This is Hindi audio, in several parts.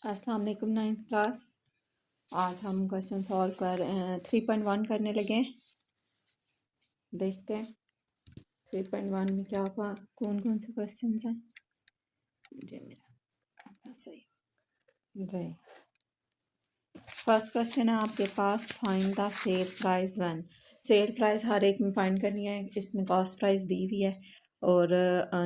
अस्सलाम वालेकुम 9th क्लास। आज हम क्वेश्चन सॉल्व कर 3.1 करने लगे हैं। देखते हैं 3.1 में क्या कौन कौन से क्वेश्चन हैं। जी मेरा सही जी। फर्स्ट क्वेश्चन है आपके पास, find the sell price one. Sell price हर एक में फाइंड करनी है। इसमें कॉस्ट प्राइस दी हुई है और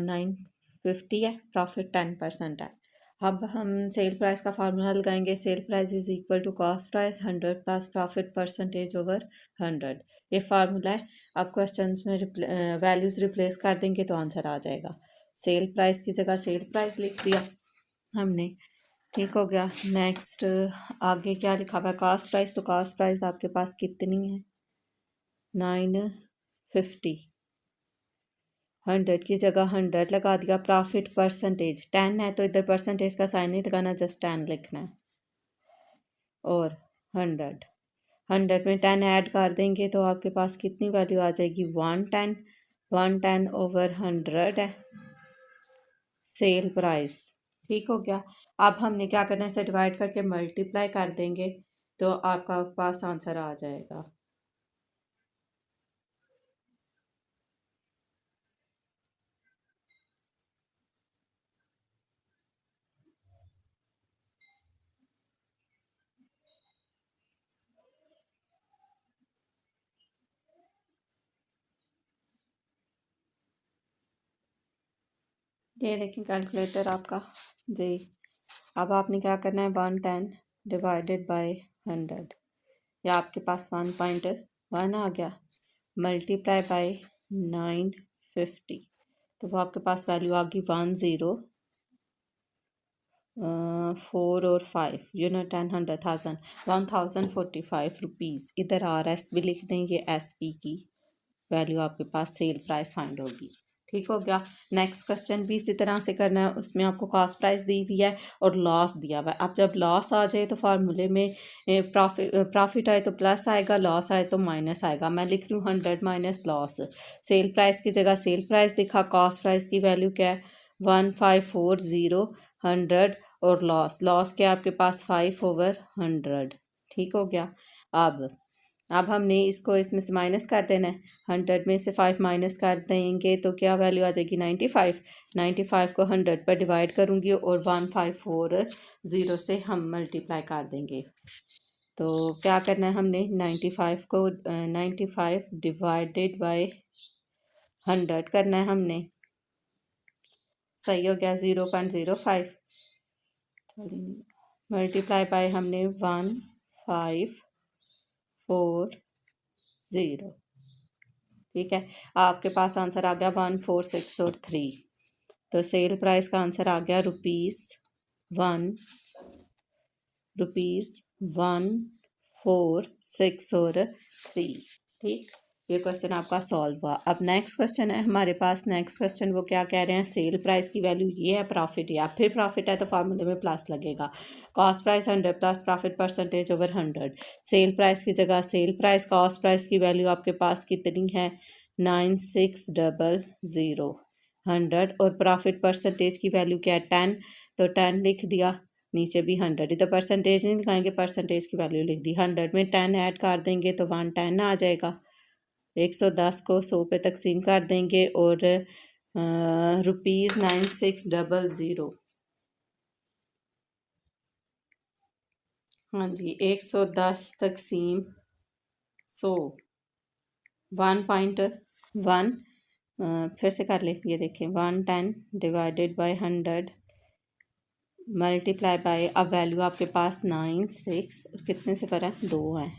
950 है, प्रॉफिट 10% है। अब हम सेल प्राइस का फार्मूला लगाएंगे। Sell price is equal to cost price 100 plus profit percentage over 100। ये फार्मूला है। अब क्वेश्चंस में वैल्यूज़ रिप्लेस कर देंगे तो आंसर आ जाएगा। सेल प्राइस की जगह सेल प्राइस लिख दिया हमने, ठीक हो गया। नेक्स्ट आगे क्या लिखा हुआ है, कॉस्ट प्राइस। तो कॉस्ट प्राइस आपके पास कितनी है, 950। 100 की जगह 100 लगा दिया। प्रॉफिट परसेंटेज 10 है तो इधर परसेंटेज का साइन नहीं लगाना, जस्ट 10 लिखना है। और 100 में 10 ऐड कर देंगे तो आपके पास कितनी वैल्यू आ जाएगी, 110। 110 ओवर 100 है सेल प्राइस, ठीक हो गया। अब हमने क्या करना है, इसे डिवाइड करके मल्टीप्लाई कर देंगे तो आपका पास आंसर आ जाएगा। ये देखें कैलकुलेटर आपका जी। अब आपने क्या करना है, 110 डिवाइडेड बाय 100, या आपके पास 1.1 आ गया, मल्टीप्लाई बाय 950 तो वो आपके पास वैल्यू आ गई 4 और 5 यूनिट 1045 रुपीज़। इधर RS भी लिख दें, ये SP की वैल्यू आपके पास सेल प्राइस फाइंड होगी, ठीक हो गया। नेक्स्ट क्वेश्चन भी इसी तरह से करना है। उसमें आपको कॉस्ट प्राइस दी हुई है और लॉस दिया हुआ है। अब जब लॉस आ जाए तो फार्मूले में प्रॉफिट आए तो प्लस आएगा, लॉस आए तो माइनस आएगा। मैं लिख रही हूँ 100 माइनस लॉस। सेल प्राइस की जगह सेल प्राइस दिखा, कॉस्ट प्राइस की वैल्यू क्या है 1540, 100 और लॉस क्या आपके पास 5 ओवर 100, ठीक हो गया। अब हमने इसको इसमें से माइनस कर देना है। 100 में से 5 माइनस कर देंगे तो क्या वैल्यू आ जाएगी 95। 95 को 100 पर डिवाइड करूँगी और 1540 से हम मल्टीप्लाई कर देंगे। तो क्या करना है, हमने 95 को 95 डिवाइडेड बाय 100 करना है हमने, सही हो गया 0.05। मल्टीप्लाई बाय हमने 1540, ठीक है। आपके पास आंसर आ गया 146 और 3। तो सेल प्राइस का आंसर आ गया ₹146 और 3, ठीक। ये क्वेश्चन आपका सॉल्व हुआ। अब नेक्स्ट क्वेश्चन है हमारे पास। नेक्स्ट क्वेश्चन वो क्या कह रहे हैं, सेल प्राइस की वैल्यू ये है, प्रॉफिट या फिर प्रॉफिट है तो फार्मूले में प्लस लगेगा। Cost price 100 plus profit percentage over 100। Sale price की जगह सेल प्राइस, कॉस्ट प्राइस की वैल्यू आपके पास कितनी है 9600, 100 और प्रॉफिट परसेंटेज की वैल्यू क्या है 10, तो 10 लिख दिया। नीचे भी 100, इधर परसेंटेज नहीं लिखाएंगे, परसेंटेज की वैल्यू लिख दी। 100 में 10 ऐड कर देंगे तो 110 आ जाएगा। 110 को 100 पे तकसीम कर देंगे और ₹9600, हाँ जी 110 तकसीम 100, 1.1। फिर से कर ले, ये देखें 110 डिवाइडेड बाय 100 मल्टीप्लाई बाय, अब वैल्यू आपके पास 96 कितने से पर है 2 है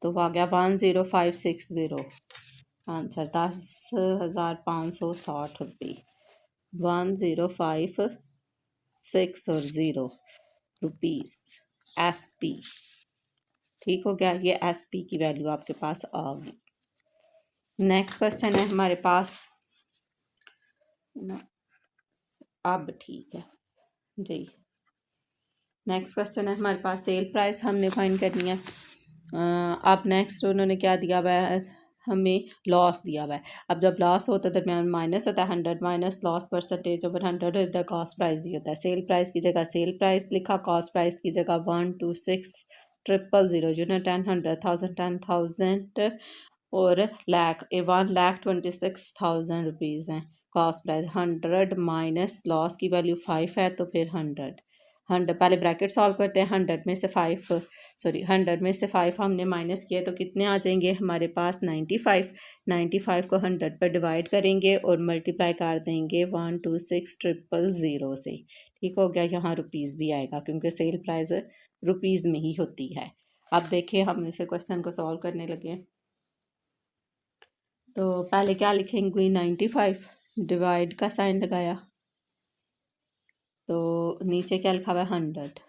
तो आ गया 10560। आंसर 10,560 रुपये, 10560 और 0 रुपीज़ SP, ठीक हो गया। ये SP की वैल्यू आपके पास आ गई। नेक्स्ट क्वेश्चन है हमारे पास, अब ठीक है जी। नेक्स्ट क्वेश्चन है हमारे पास, सेल प्राइस हमने फाइंड करनी है। अब नेक्स्ट उन्होंने क्या दिया हुआ है, हमें लॉस दिया हुआ है। अब जब लॉस होता है दरमियान माइनस होता है 100 माइनस लॉस परसेंटेज ओवर 100 इधर कॉस्ट प्राइस ही होता है। सेल प्राइस की जगह सेल प्राइस लिखा, कॉस्ट प्राइस की जगह 126,000 यूनिट 10 100,000 10,000 और लाख 1,26,000 रुपीज़ हैं। कॉस्ट प्राइस 100 माइनस लॉस की वैल्यू 5 है तो फिर 100 पहले ब्रैकेट सॉल्व करते हैं। 100 में से 5 हमने माइनस किया तो कितने आ जाएंगे हमारे पास 95 को 100 पर डिवाइड करेंगे और मल्टीप्लाई कर देंगे 126,000 से। ठीक हो गया। यहाँ रुपीज़ भी आएगा क्योंकि सेल प्राइस रुपीज़ में ही होती है। अब देखिए हम इसे क्वेश्चन को सॉल्व करने लगे। तो पहले क्या लिखेंगे 95 डिवाइड का साइन लगाया तो नीचे क्या लिखा हुआ है 100,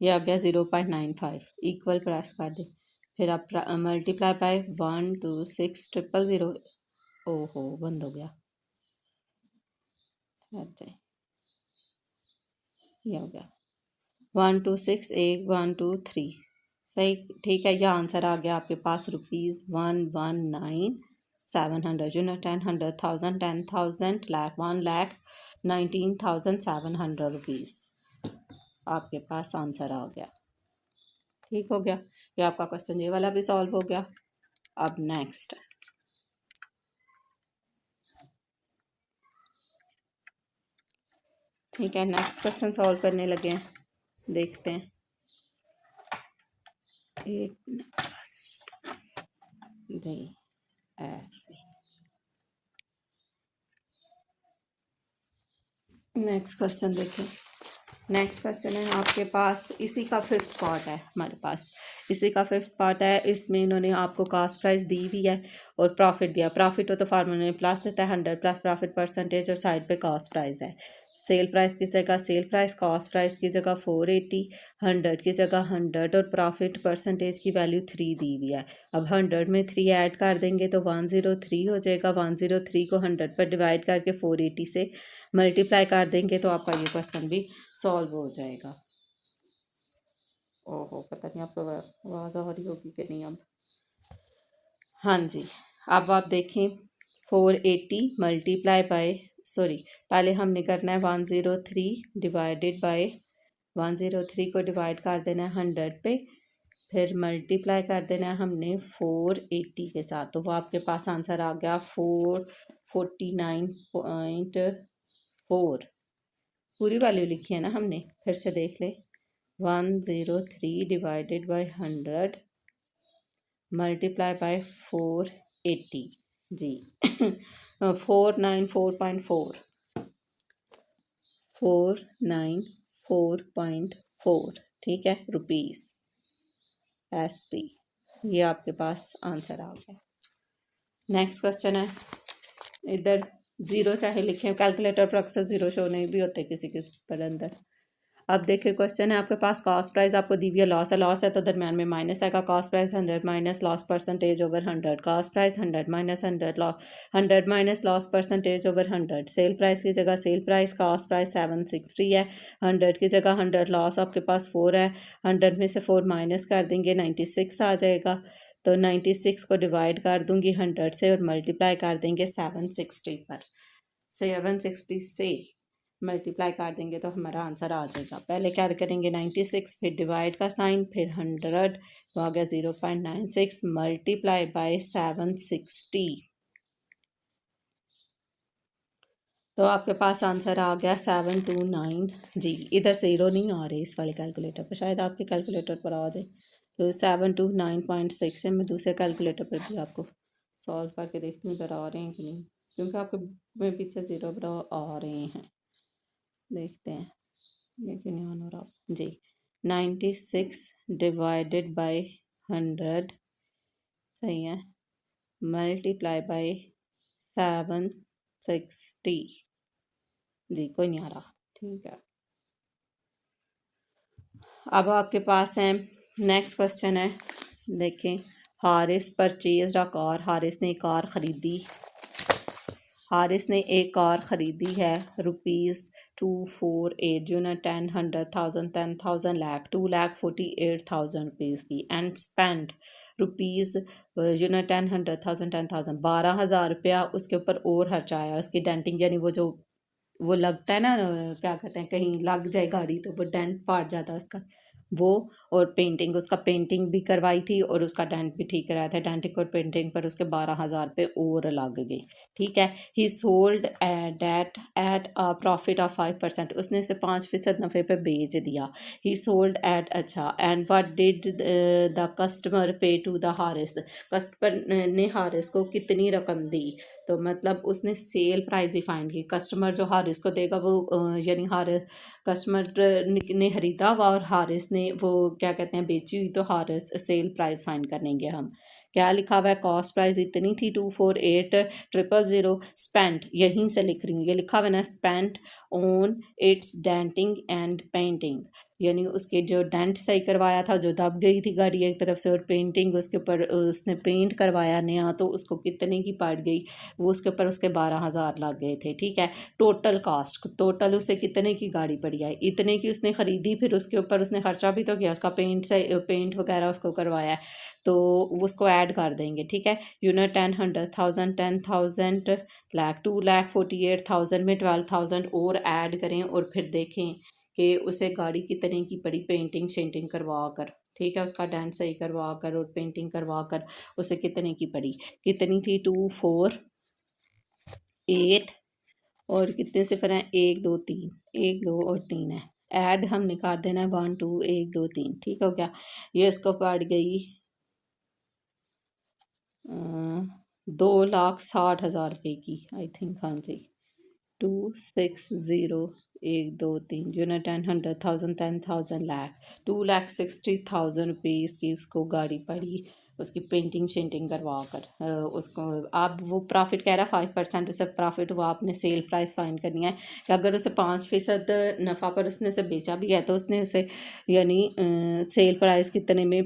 ये आ गया 0.95 इक्वल प्रेस कर दे। फिर आप मल्टीप्लाई बाय 126,000। ओहो बंद हो गया, ये हो गया 126,123 सही। ठीक है, यह आंसर आ गया आपके पास ₹119,700 यूनिट 10 100,000 10,000 लाख 1,19,700 रुपीज़ आपके पास आंसर आ गया। ठीक हो गया, ये आपका क्वेश्चन ये वाला भी सॉल्व हो गया। अब नेक्स्ट ठीक है, नेक्स्ट क्वेश्चन सॉल्व करने लगे हैं। देखते हैं, एक ऐसे नेक्स्ट क्वेश्चन देखें। नेक्स्ट क्वेश्चन है आपके पास, इसी का फिफ्थ पार्ट है हमारे पास, इसी का फिफ्थ पार्ट है। इसमें इन्होंने आपको कास्ट प्राइस दी हुई है और प्रॉफिट दिया। प्रॉफिट हो तो फार्मूले में प्लस देता है 100 प्लस प्रॉफिट परसेंटेज और साइड पे कास्ट प्राइस है। सेल प्राइस की जगह सेल प्राइस, कास्ट प्राइस की जगह 480, 100 की जगह 100 और प्रॉफिट परसेंटेज की वैल्यू 3 दी हुई है। अब 100 में 3 ऐड कर देंगे तो 103 हो जाएगा। 103 को 100 पर डिवाइड करके 480 से मल्टीप्लाई कर देंगे तो आपका ये क्वेश्चन भी सॉल्व हो जाएगा। ओहो पता नहीं आपको आवाज़ आ रही होगी कि नहीं। अब हाँ जी, अब आप देखें 480 मल्टीप्लाई बाय पहले हमने करना है 103 डिवाइडेड बाय 103 को डिवाइड कर देना है 100 पे, फिर मल्टीप्लाई कर देना है हमने 480 के साथ। तो वो आपके पास आंसर आ गया 449.4। पूरी वैल्यू लिखी है ना हमने, फिर से देख ले। 103 डिवाइडेड बाय 100 मल्टीप्लाई बाय 480 जी 494.4 494.4 ठीक है रुपीज़ SP। ये आपके पास आंसर आ गया। नेक्स्ट क्वेश्चन है, इधर ज़ीरो चाहे लिखें, कैलकुलेटर पर अक्सर ज़ीरो शो नहीं भी होते किसी के पर अंदर। अब देखिए क्वेश्चन है आपके पास, कॉस्ट प्राइस आपको दी हुई है, लॉस है तो दरम्यान में माइनस आएगा। Cost price 100 minus loss percentage over 100, cost price 100 minus 100 minus loss percentage over 100। Sale price की जगह सेल प्राइस, कॉस्ट प्राइस 760 है, 100 की जगह 100, लॉस आपके पास 4 है, 100 में से 4 माइनस कर देंगे 96 आ जाएगा। तो 96 को डिवाइड कर दूंगी 100 से और मल्टीप्लाई कर देंगे 760 पर। 760 से मल्टीप्लाई कर देंगे तो हमारा आंसर आ जाएगा। पहले क्या करेंगे 96, फिर डिवाइड का साइन, फिर 100 तो आ गया 0.96 मल्टीप्लाई बाय 760 तो आपके पास आंसर आ गया 729 जी। इधर ज़ीरो नहीं आ रहे इस वाले कैलकुलेटर पर, शायद आपके कैलकुलेटर पर आ जाए। तो 729.6 है। मैं दूसरे कैलकुलेटर पर भी आपको सॉल्व करके देखती हूँ इधर आ रहे हैं कि नहीं, क्योंकि आपके में पीछे ज़ीरो पर आ रहे हैं। देखते हैं ये क्यों नहीं ऑन हो रहा जी। 96 डिवाइडेड बाय 100 सही है, मल्टीप्लाई बाय 760 जी, कोई नहीं आ रहा। ठीक है, अब आपके पास है नेक्स्ट क्वेश्चन है। देखें, Haris purchase a car, Haris ने कार ख़रीदी, हारिस ने एक कार ख़रीदी है ₹248 यूनिट 10 100,000 10,000 लाख 2,48,000 रुपीज़ की एंड स्पेंड रुपीज़ 10, 100, 1000, 10,000 12,000 रुपया उसके ऊपर और खर्चा आया। उसकी डेंटिंग यानी वो लगता है ना, क्या कहते हैं, कहीं लग जाए गाड़ी तो वो डेंट पाट जाता है उसका, वो। और पेंटिंग, उसका पेंटिंग भी करवाई थी और उसका डेंट भी ठीक कराया था। डेंटिंग और पेंटिंग पर उसके 12,000 रुपये और लग गई। ठीक है। He sold that at a profit of 5%, उसने उसे 5% नफ़े पे बेच दिया। ही सोल्ड एट, अच्छा, and what did the customer pay to the Haris, customer ने हारिस को कितनी रकम दी। तो मतलब उसने सेल प्राइस ही फाइंड की। कस्टमर जो हारिस को देगा वो यानी कस्टमर ने खरीदा हुआ और हारिस ने वो क्या कहते हैं बेची हुई, तो हारिस सेल प्राइस फाइंड करेंगे हम। क्या लिखा हुआ है, कॉस्ट प्राइस इतनी थी 248,000। स्पेंट, यहीं से लिख रही हूँ, ये लिखा हुआ है ना, spent on it's denting and painting, यानी उसके जो डेंट सही करवाया था, जो दब गई थी गाड़ी एक तरफ से, और पेंटिंग उसके ऊपर उसने पेंट करवाया नया, तो उसको कितने की पड़ गई, वो उसके ऊपर उसके 12,000 लग गए थे। ठीक है। टोटल कास्ट, टोटल उसे कितने की गाड़ी पड़ी है, इतने की उसने ख़रीदी, फिर उसके ऊपर उसने खर्चा भी तो किया, उसका पेंट वगैरह उसको करवाया, तो उसको ऐड कर देंगे। ठीक है। 10, 100,000, 10,000, लाख, 2,48,000 में 12,000 और ऐड करें और फिर देखें कि उसे गाड़ी कितने की पड़ी पेंटिंग शेंटिंग करवा कर। ठीक है। उसका डेंट सही करवा कर और पेंटिंग करवा कर उसे कितने की पड़ी, कितनी थी, 248, और कितने सिफर हैं, 1 2 3, 1 2 और 3 है। ऐड हम निकाल देना है 1 2 1 2 3। ठीक हो गया। ये इसको पड़ गई 2,60,000 रुपये की, आई थिंक। हाँ जी, 260, 1 2 3, 10, 100,000, 10,000, लाख, 2,60,000 रुपीज़ की उसको गाड़ी पड़ी, उसकी पेंटिंग शेंटिंग करवा कर। उसको अब वो प्रॉफिट कह रहा है 5%, उसे प्रॉफिट हुआ, आपने सेल प्राइस फाइंड करनी है कि अगर उसे 5% नफ़ा पर उसने उसे बेचा भी है तो उसने उसे यानी सेल प्राइस कितने में,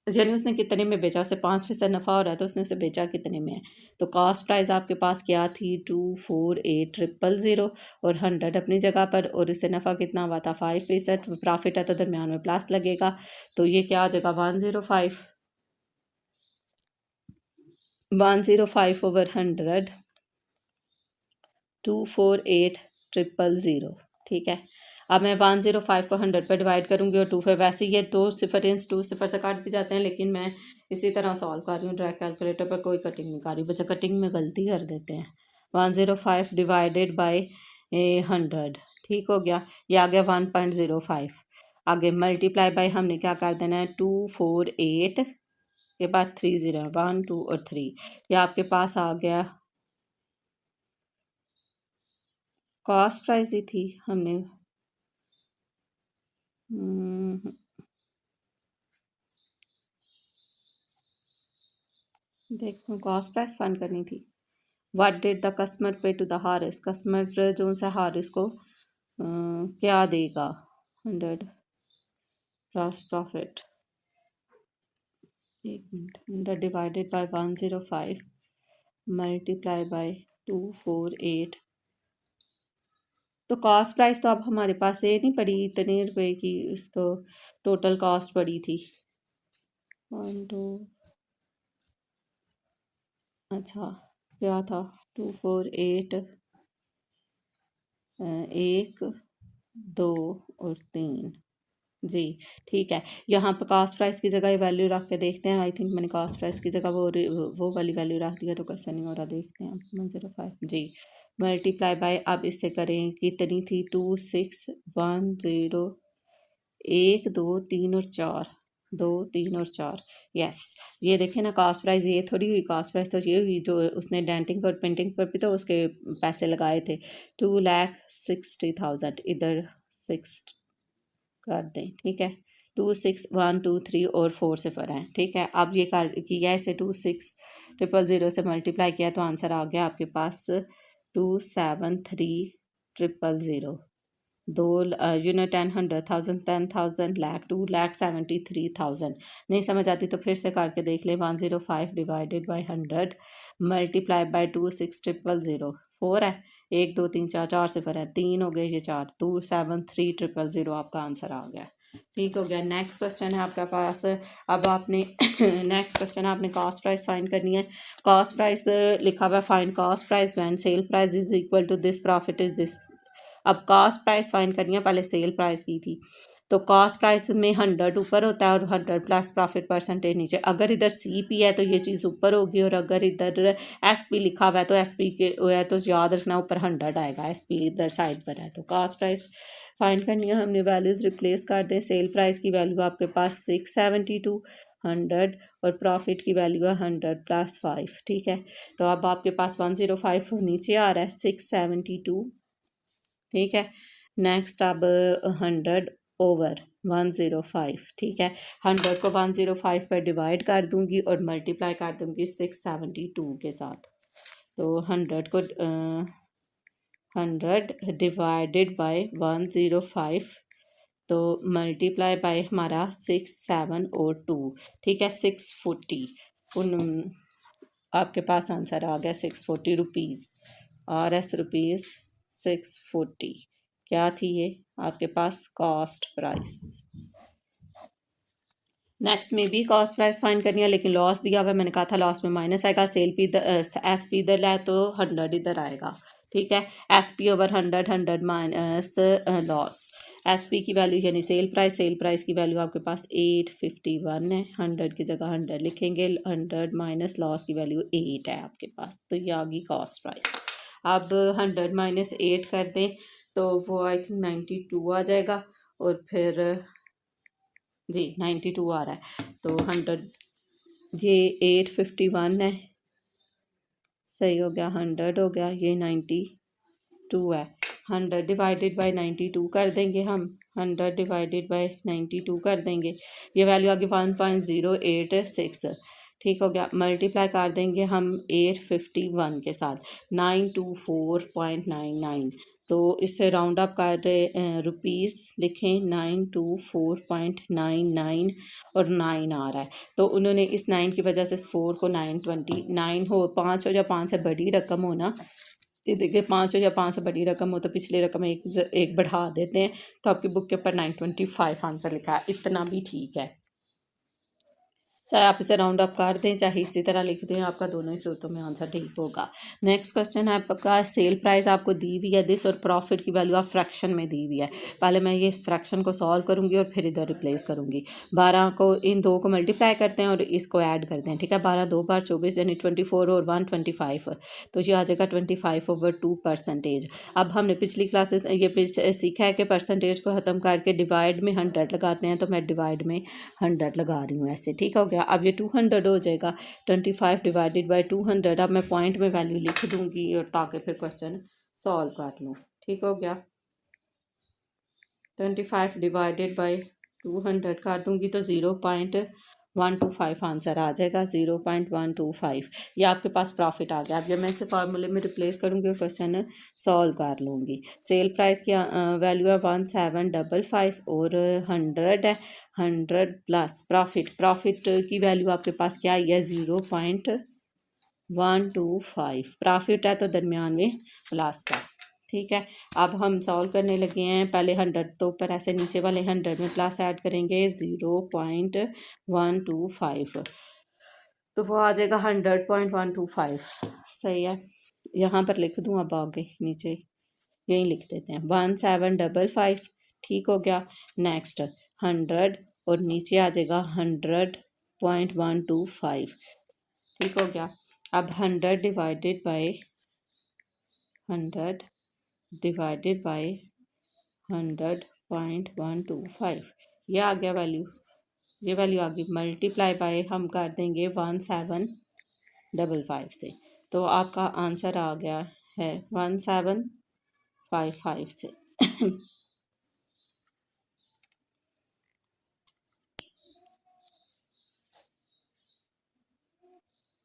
यानी उसने कितने में बेचा, उसे 5% नफ़ा हो रहा है तो उसने उसे बेचा कितने में है। तो कॉस्ट प्राइस आपके पास क्या थी, 248,000 और 100 अपनी जगह पर, और इससे नफ़ा कितना हुआ था, 5%। प्रॉफिट है तो दरमियान में प्लस लगेगा, तो ये क्या आ जाएगा, 105, 105/100, 248,000। ठीक है। अब मैं 105 को 100 पर डिवाइड करूँगी और 2 फिर वैसे ये 2 सिफर से काट भी जाते हैं, लेकिन मैं इसी तरह सॉल्व कर रही हूँ डायरेक्ट कैलकुलेटर पर, कोई कटिंग नहीं कर रही। बच्चा कटिंग में गलती कर देते हैं। 105 डिवाइडेड बाई 100, ठीक हो गया। ये आ गया 1.05। आगे मल्टीप्लाई बाई हमने क्या कर देना है, 248 के बाद 3 0, 1 2 और 3, ये आपके पास आ गया। कॉस्ट प्राइस ही थी हमने, देखो कॉस्ट प्राइस फाइंड करनी थी। What did the customer pay to the Haris, customer जो सा हारिस को क्या देगा, 100 प्लस प्रॉफिट, एक minute, 100 divided bye 105 multiply by 248, तो कॉस्ट प्राइस तो अब हमारे पास ये नहीं पड़ी इतने रुपए की, इसको टोटल कॉस्ट पड़ी थी 1 2, अच्छा क्या था, 248, 1 2 और 3 जी। ठीक है। यहाँ पर कास्ट प्राइस की जगह ये वैल्यू रख के देखते हैं। आई थिंक मैंने कास्ट प्राइस की जगह वो वाली वैल्यू रख दिया, तो कैसे नहीं हो रहा, देखते हैं। 105 जी, मल्टीप्लाई बाय, अब इससे करें कितनी थी, 2610, 1 2 3 और 4, 2 3 और 4, यस। ये देखें ना, कास्ट प्राइस ये थोड़ी हुई, कास्ट प्राइस तो ये हुई जो उसने डेंटिंग और पेंटिंग पर भी तो उसके पैसे लगाए थे। 2,60,000 इधर 6 कर दें। ठीक है। 2 6 1 2 3 और 4 सिफर हैं। ठीक है। अब ये कर किया, इसे 26,000 से मल्टीप्लाई किया तो आंसर आ गया आपके पास 273,000। 2 10 100,000 10,000 लाख 2,73,000। नहीं समझ आती तो फिर से करके देख लें। 105 डिवाइडेड बाई 100 मल्टीप्लाई बाई 26,000, 4 है, 1 2 3 4, 4 सिफर है, 3 हो गए, ये 4, 273,000 आपका आंसर आ गया। ठीक हो गया। नेक्स्ट क्वेश्चन है आपके पास। अब आपने नेक्स्ट क्वेश्चन आपने कॉस्ट प्राइस फाइंड करनी है। कॉस्ट प्राइस लिखा हुआ है find cost price when sell price is equal to this profit is this. अब कॉस्ट प्राइस फाइंड करनी है, पहले सेल प्राइस की थी। तो कॉस्ट प्राइस में 100 ऊपर होता है और 100 प्लस प्रॉफिट परसेंटेज नीचे। अगर इधर CP है तो ये चीज़ ऊपर होगी, और अगर इधर SP लिखा हुआ है तो SP के है तो याद रखना ऊपर 100 आएगा, SP इधर साइड पर है। तो कॉस्ट प्राइस फाइंड करनी है हमने, वैल्यूज़ रिप्लेस कर दें। सेल प्राइस की वैल्यू आपके पास 672, 100, और प्रॉफिट की वैल्यू है 100 प्लस 5। ठीक है, तो अब आपके पास 105 नीचे आ रहा है, 672। ठीक है, नेक्स्ट अब 100 ओवर 105। ठीक है, 100 को 105 पर डिवाइड कर दूंगी और मल्टीप्लाई कर दूंगी 672 के साथ। तो 100 को 100 डिवाइडेड बाय 105, तो मल्टीप्लाई बाय हमारा 6, 7 और 2। ठीक है, 640 उन आपके पास आंसर आ गया 640 रुपीज़। RS रुपीज़ 640 क्या थी ये आपके पास कॉस्ट प्राइस। नेक्स्ट में भी कॉस्ट प्राइस फाइंड करनी है, लेकिन लॉस दिया हुआ है, मैंने कहा था लॉस में माइनस आएगा। सेल पी SP इधर लाए तो 100 इधर आएगा। ठीक है, SP over 100, 100 minus loss. SP की वैल्यू यानी सेल प्राइस की वैल्यू आपके पास 851 है। 100 की जगह 100 लिखेंगे, 100 माइनस लॉस की वैल्यू 8 है आपके पास, तो ये आ गई कॉस्ट प्राइस। अब 100 माइनस 8 कर दें तो वो आई थिंक 92 आ जाएगा, और फिर जी 92 आ रहा है। तो 100 ये 851 है, सही हो गया, 100 हो गया, ये 92 है। 100 डिवाइडेड बाय 92 कर देंगे हम, 100 डिवाइडेड बाय 92 कर देंगे, ये वैल्यू आ गई 1.086। ठीक हो गया, मल्टीप्लाई कर देंगे हम 851 के साथ, 924.99। तो इससे राउंड अप कर रुपीज़ लिखें, 924.99 और 9 आ रहा है। तो उन्होंने इस 9 की वजह से 4 को 929 हो, 5 हो या 5 से बड़ी रकम हो ना, तो देखिए 5 हो या 5 से बड़ी रकम हो तो पिछली रकम एक बढ़ा देते हैं, तो आपकी बुक के ऊपर 925 आंसर लिखा है, इतना भी ठीक है। चाहे आप इसे राउंड अप कर दें चाहे इसी तरह लिख दें, आपका दोनों ही सूरतों में आंसर ठीक होगा। नेक्स्ट क्वेश्चन है आपका, सेल प्राइस आपको दी हुई है दिस, और प्रॉफिट की वैल्यू आप फ्रैक्शन में दी हुई है। पहले मैं ये इस फ्रैक्शन को सॉल्व करूंगी और फिर इधर रिप्लेस करूंगी। 12 को इन दो को मल्टीप्लाई करते हैं और इसको ऐड करते हैं। ठीक है, 12 2 बार 24 यानी 24 और 125, तो ये आ जाएगा 25/2%। अब हमने पिछली क्लासेस ये सीखा है कि परसेंटेज को ख़त्म करके डिवाइड में 100 लगाते हैं, तो मैं डिवाइड में 100 लगा रही हूँ ऐसे। ठीक हो गया, अब ये 200 हो जाएगा, 25 डिवाइडेड बाय 200। अब मैं पॉइंट में वैल्यू लिख दूंगी और ताकि फिर क्वेश्चन सॉल्व कर लूँ। ठीक हो गया, 25 डिवाइडेड बाय 200 कर दूंगी तो 0.125 आंसर आ जाएगा, 0.125। ये आपके पास प्रॉफिट आ गया। अब जब मैं इसे फार्मूले में रिप्लेस करूंगी और क्वेश्चन सॉल्व कर लूँगी। सेल प्राइस की वैल्यू है 1755 और 100 है, 100 प्लस प्रॉफिट की वैल्यू आपके पास क्या आई है, 0.125। प्रॉफिट है तो दरमियान में प्लस है। ठीक है, अब हम सॉल्व करने लगे हैं। पहले 100 तो ऊपर ऐसे, नीचे वाले 100 में प्लस ऐड करेंगे, 0.125, तो वो आ जाएगा 100.125। सही है, यहाँ पर लिख दूँ, अब आगे नीचे यहीं लिख देते हैं 1755। ठीक हो गया, नेक्स्ट 100 और नीचे आ जाएगा 100.125। ठीक हो गया, अब 100 डिवाइडेड बाय 100.125, ये आ गया वैल्यू, ये वैल्यू आ गई। मल्टीप्लाई बाय हम कर देंगे 1755 से, तो आपका आंसर आ गया है 1755 से।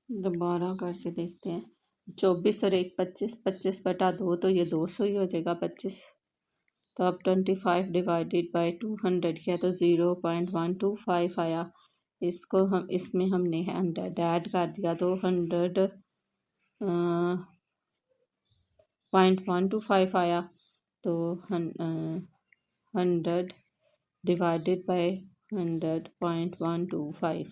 दोबारा करके देखते हैं, 24 और 1 25, 25/2 तो ये 200 ही हो जाएगा 25। तो अब 25 डिवाइडेड बाय 200 किया तो 0.125 आया। इसको हम इसमें हमने 100 ऐड कर दिया तो 100.125 आया। तो 100 डिवाइडेड बाय 100.125,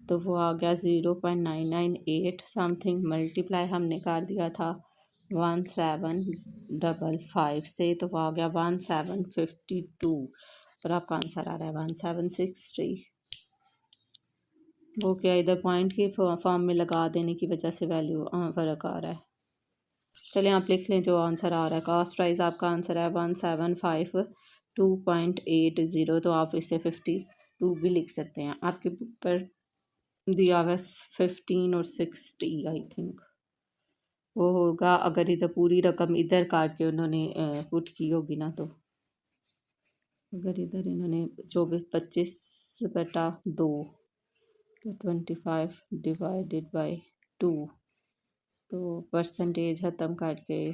तो वो आ गया 0.998 समथिंग। मल्टीप्लाई हमने कर दिया था 1755 से, तो वो आ गया 1752 और आपका आंसर आ रहा है 1760। वो क्या इधर पॉइंट की फॉर्म में लगा देने की वजह से वैल्यू फ़र्क आ रहा है। चलिए आप लिख लें जो आंसर आ रहा है। कास्ट प्राइस आपका आंसर है 1752.80, तो आप इसे 52 भी लिख सकते हैं। आपके बुक पर दिया हुआ 15 और 60 आई थिंक वो होगा, अगर इधर पूरी रकम इधर काट के उन्होंने पुट की होगी ना, तो अगर इधर इन्होंने 25/2 तो 25 डिवाइडेड बाय 2, तो परसेंटेज ख़त्म करके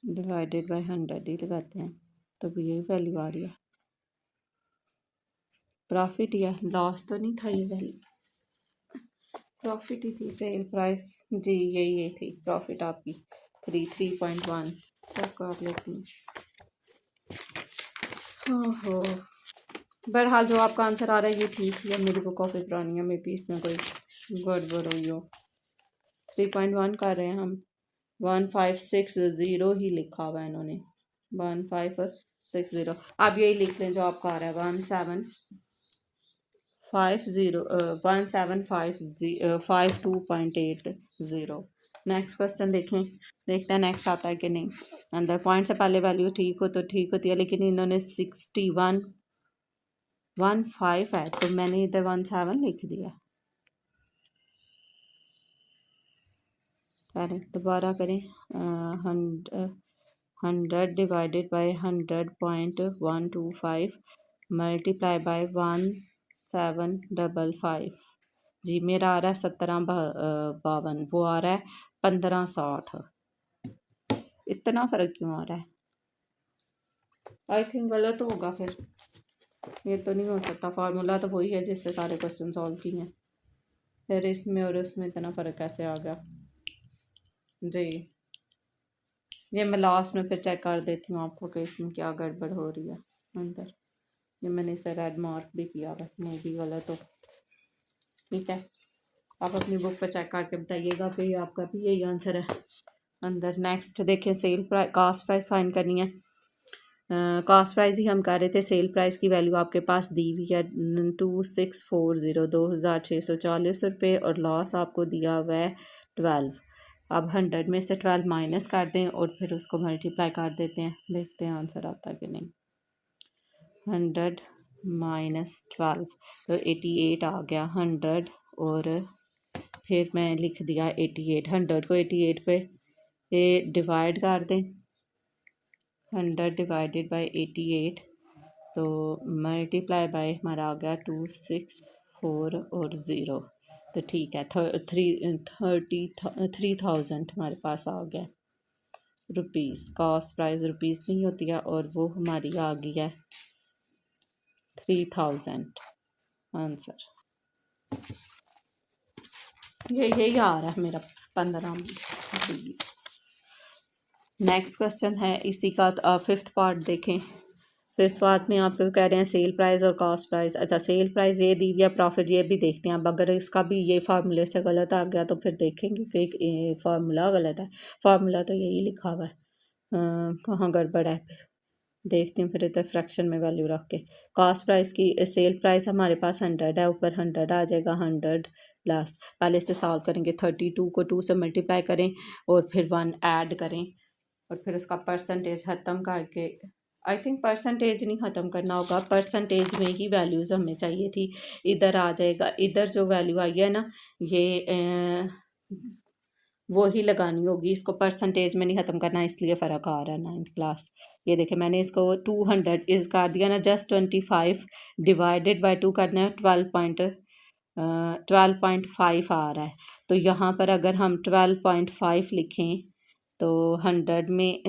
डिवाइडेड बाय 100 ही लगाते हैं, तो भी यही वैल्यू आ रही है। प्रॉफिट या लॉस तो नहीं था, ये वैल्यू प्रॉफिट ही थी। सेल प्राइस जी ये थी प्रॉफिट आपकी 3.1 सब कर लेती हूँ। हाँ हो, बहरहाल जो आपका आंसर आ रहा है ये ठीक है। मेरी बुक काफ़ी पुरानी है, मे भी इसमें कोई गड़बड़ हुई हो। 3.1 कर रहे हैं हम, 1560 ही लिखा हुआ है इन्होंने, 1560। आप यही लिख लें जो आपका आ रहा है 1752.80। नेक्स्ट क्वेश्चन देखते हैं नेक्स्ट आता है कि नहीं। अंदर पॉइंट से पहले वैल्यू ठीक हो तो ठीक होती है, लेकिन इन्होंने 6115 है, तो मैंने इधर 17 लिख दिया। अरे दोबारा करें, 100 डिवाइडेड बाय 100.125 मल्टीप्लाई बाय 1755। जी मेरा आ रहा है 1752, वो आ रहा है 1560। इतना फ़र्क क्यों आ रहा है? आई थिंक गलत होगा फिर, ये तो नहीं हो सकता। फार्मूला तो वही है जिससे सारे क्वेश्चन सॉल्व किए हैं, फिर इसमें और उसमें इतना फ़र्क कैसे आ गया? जी ये मैं लास्ट में फिर चेक कर देती हूँ आपको कि इसमें क्या गड़बड़ हो रही है अंदर। ये मैंने इसे रेड मार्क भी किया है, नहीं भी गलत हो। ठीक है, आप अपनी बुक पर चेक करके बताइएगा कि आपका भी यही आंसर है अंदर। नेक्स्ट देखें, sale price cost price find करनी है। कास्ट प्राइस ही हम कर रहे थे। सेल प्राइस की वैल्यू आपके पास दी हुई है 2640, 2640 रुपये, और लॉस आपको दिया हुआ है 12। अब 100 में से 12 माइनस कर दें और फिर उसको मल्टीप्लाई कर देते हैं, देखते हैं आंसर आता है कि नहीं। 100 माइनस 12 तो 88 आ गया। 100 और फिर मैं लिख दिया 88। 100 को 88 पे डिवाइड कर दें, 100 डिवाइडेड बाई 88, तो मल्टीप्लाई बाय हमारा आ गया 264 और 0, तो ठीक है 3000 हमारे पास आ गया रुपीज़। कास्ट प्राइस रुपीज़ नहीं होती है, और वो हमारी आ गई है 3000 आंसर। यही आ रहा है मेरा 15-20। नेक्स्ट क्वेश्चन है इसी का 5th पार्ट देखें। 5th पार्ट में आपको कह रहे हैं सेल प्राइस और कास्ट प्राइस। अच्छा, सेल प्राइस ये दी हुई है, प्रॉफिट ये भी देखते हैं। अब अगर इसका भी ये फार्मूले से गलत आ गया तो फिर देखेंगे कि फार्मूला गलत है। फार्मूला तो यही लिखा हुआ है, कहाँ गड़बड़ है फिर देखते हैं। फिर इधर फ्रैक्शन में वैल्यू रख के कास्ट प्राइस की, सेल प्राइस हमारे पास 100 है, ऊपर 100 आ जाएगा। 100 प्लस, पहले से सॉल्व करेंगे, 32 को 2 से मल्टीप्लाई करें और फिर 1 ऐड करें, और फिर उसका परसेंटेज ख़त्म करके, आई थिंक परसेंटेज नहीं ख़त्म करना होगा, परसेंटेज में ही वैल्यूज़ हमें चाहिए थी। इधर आ जाएगा, इधर जो वैल्यू आई है ना, ये वो ही लगानी होगी, इसको परसेंटेज में नहीं ख़त्म करना, इसलिए फ़र्क आ रहा है 9th क्लास। ये देखें मैंने इसको 200 इस कर दिया ना, जस्ट 25 डिवाइडेड बाय 2 करना है, 12.5 आ रहा है। तो यहाँ पर अगर हम 12.5 लिखें तो 100 में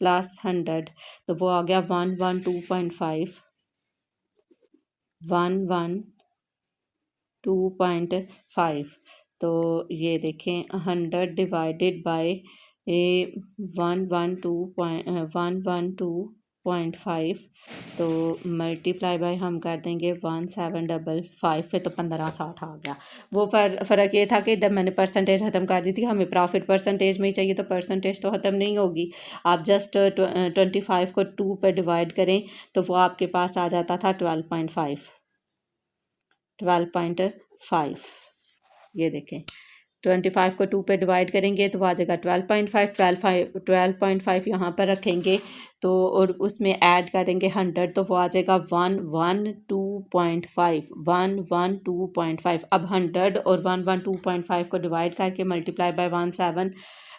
प्लस 100, तो वो आ गया 112.5, 112.5। तो ये देखें 100 डिवाइडेड बाय 112 12.5 तो मल्टीप्लाई बाय हम कर देंगे 1755 पे, तो 1560 आ गया। वो फ़र्क ये था कि इधर मैंने परसेंटेज ख़त्म कर दी थी, हमें प्रॉफिट परसेंटेज में ही चाहिए, तो परसेंटेज तो ख़त्म नहीं होगी। आप जस्ट 25 को 2 पे डिवाइड करें तो वो आपके पास आ जाता था 12.5। ये देखें 25 को 2 पे डिवाइड करेंगे तो आ जाएगा 12.5 यहाँ पर रखेंगे तो, और उसमें ऐड करेंगे 100 तो वो आ जाएगा 112.5। अब 100 और 112.5 को डिवाइड करके मल्टीप्लाई बाय 17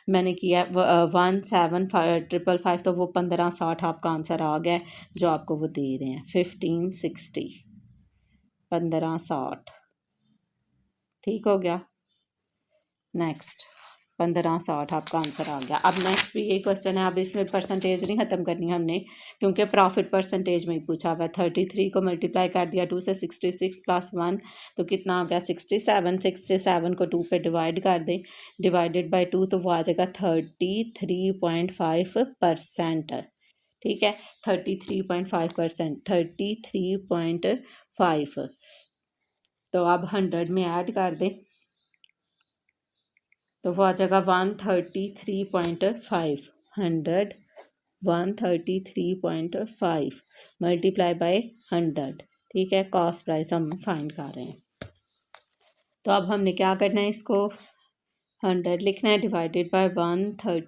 मैंने किया 1755 तो वो 1560 आपका आंसर आ गया जो आपको वो दे रहे हैं 1560 1560। ठीक हो गया। नेक्स्ट 1560 आपका आंसर आ गया। अब नेक्स्ट भी यही क्वेश्चन है। अब इसमें परसेंटेज नहीं ख़त्म करनी हमने क्योंकि प्रॉफिट परसेंटेज में ही पूछा हुआ है। 33 को मल्टीप्लाई कर दिया 2 से 66 प्लस 1 तो कितना आ गया 67 को 2 पे डिवाइड कर दें, डिवाइडेड बाय 2 तो वो आ जाएगा 33.5%। ठीक है 33.5%, 33.5 तो अब 100 में ऐड कर दें तो वो आ जाएगा 133.5 133.5 मल्टीप्लाई बाय 100। ठीक है कॉस्ट प्राइस हम फाइंड कर रहे हैं। तो अब हमने क्या करना है, इसको 100 लिखना है डिवाइडेड बाय 100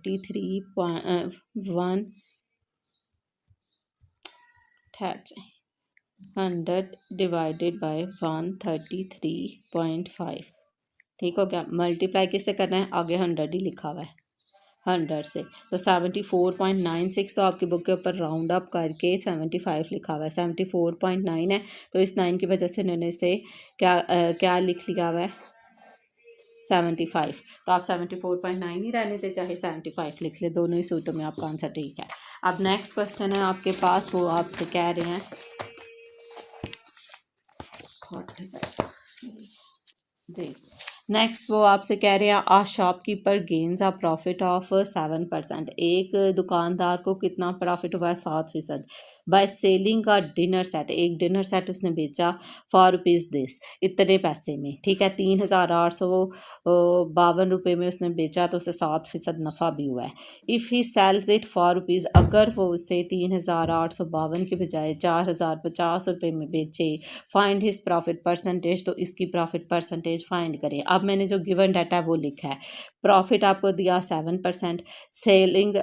डिवाइडेड बाय 133.5। ठीक हो गया। मल्टीप्लाई किससे करना है, आगे 100 ही लिखा हुआ है 100 से, तो 74.96 तो आपकी बुक के ऊपर राउंड अप करके 75 लिखा हुआ है, 74.9 है तो इस 9 की वजह से इन्होंने इसे क्या लिख लिया हुआ है 75। तो आप 74.9 ही रहने थे चाहे 75 लिख ले, दोनों ही सूत्रों में आपका आंसर ठीक है। अब नेक्स्ट क्वेश्चन है आपके पास, वो आपसे कह रहे हैं जी नेक्स्ट वो आपसे कह रहे हैं uh shopkeeper gains uh profit of 7%। एक दुकानदार को कितना प्रॉफिट हुआ है 7% बाय सेलिंग का डिनर सेट। एक डिनर सेट उसने बेचा ₹4 इतने पैसे में। ठीक है 3852 में उसने बेचा तो उसे 7% नफ़ा भी हुआ है। इफ़ ही सेल्स इट ₹4, अगर वो उसे 3852 के बजाय 4050 में बेचे, फाइंड हिज प्रॉफिट परसेंटेज, तो इसकी प्रॉफिट परसेंटेज फाइंड करें। अब मैंने जो गिवन डाटा वो लिखा है, प्रॉफिट आपको दिया 7%, selling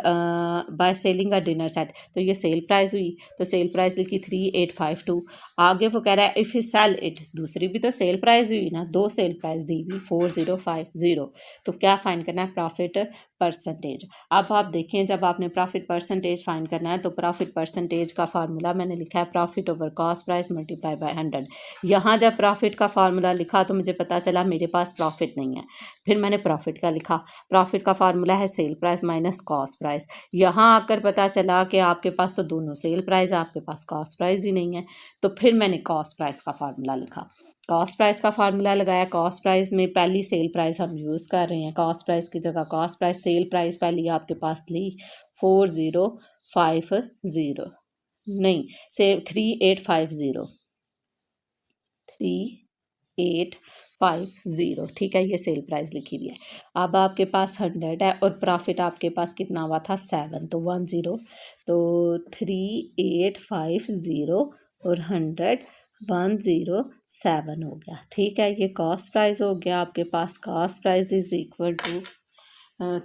by selling a dinner set तो ये सेल प्राइस हुई, तो सेल प्राइस लिखी 3852। आगे वो कह रहा है इफ़ ही सेल इट, दूसरी भी तो सेल प्राइस हुई ना, दो सेल प्राइस दी हुई 4050, तो क्या फाइंड करना है प्रॉफिट परसेंटेज। अब आप देखें जब आपने प्रॉफिट परसेंटेज फाइंड करना है तो प्रॉफिट परसेंटेज का फार्मूला मैंने लिखा है profit over cost price multiply by 100। यहाँ जब प्रॉफिट का फार्मूला लिखा तो मुझे पता चला मेरे पास प्रॉफिट नहीं है, फिर मैंने प्रॉफिट का लिखा। प्रॉफिट का फार्मूला है sale price minus cost price. यहाँ आकर पता चला कि आपके पास तो दोनों सेल प्राइस है, आपके पास कॉस्ट प्राइस ही नहीं है, तो फिर मैंने कॉस्ट प्राइस का फार्मूला लिखा। कॉस्ट प्राइस का फार्मूला लगाया, कॉस्ट प्राइस में पहली सेल प्राइस हम यूज़ कर रहे हैं, कॉस्ट प्राइस की जगह कॉस्ट प्राइस, सेल प्राइस पहली आपके पास ली 4050 नहीं से 3850। ठीक है ये सेल प्राइस लिखी हुई है। अब आपके पास 100 है और प्रॉफिट आपके पास कितना हुआ था 7, तो 10 तो 3850 और 100 107 हो गया। ठीक है ये कॉस्ट प्राइस हो गया आपके पास। Cost price is equal to